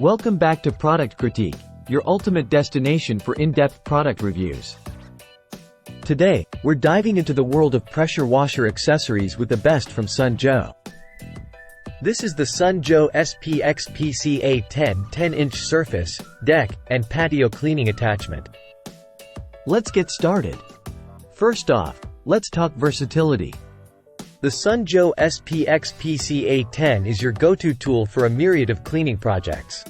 Welcome back to Product Critique, your ultimate destination for in-depth product reviews. Today, we're diving into the world of pressure washer accessories with the best from Sun Joe. This is the Sun Joe SPX-PCA10 10-inch surface, deck, and patio cleaning attachment. Let's get started. First off, let's talk versatility. The Sun Joe SPX-PCA10 is your go-to tool for a myriad of cleaning projects.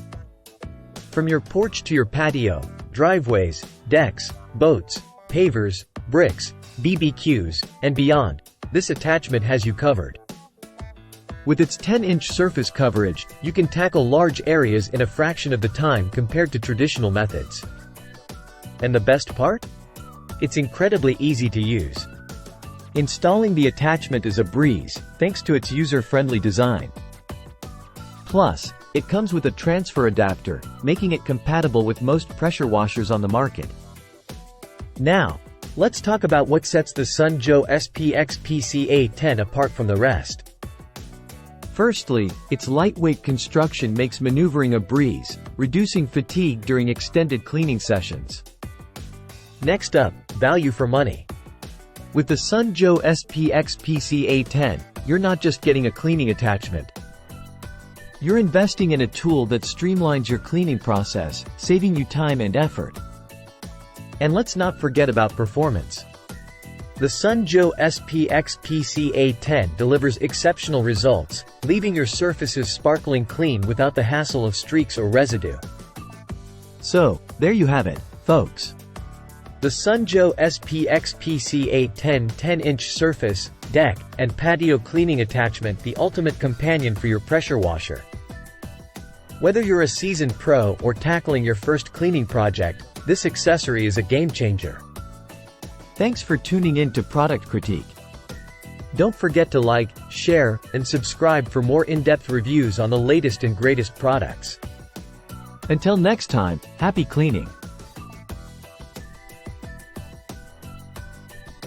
From your porch to your patio, driveways, decks, boats, pavers, bricks, BBQs, and beyond, this attachment has you covered. With its 10-inch surface coverage, you can tackle large areas in a fraction of the time compared to traditional methods. And the best part? It's incredibly easy to use. Installing the attachment is a breeze, thanks to its user-friendly design. Plus, it comes with a transfer adapter, making it compatible with most pressure washers on the market. Now, let's talk about what sets the Sun Joe SPX-PCA10 apart from the rest. Firstly, its lightweight construction makes maneuvering a breeze, reducing fatigue during extended cleaning sessions. Next up, value for money. With the Sun Joe SPX-PCA10, you're not just getting a cleaning attachment. You're investing in a tool that streamlines your cleaning process, saving you time and effort. And let's not forget about performance. The Sun Joe SPX-PCA10 delivers exceptional results, leaving your surfaces sparkling clean without the hassle of streaks or residue. So, there you have it, folks. The Sun Joe SPX-PCA10 10-inch surface, deck, and patio cleaning attachment, the ultimate companion for your pressure washer. Whether you're a seasoned pro or tackling your first cleaning project, this accessory is a game changer. Thanks for tuning in to Product Critique. Don't forget to like, share, and subscribe for more in-depth reviews on the latest and greatest products. Until next time, happy cleaning!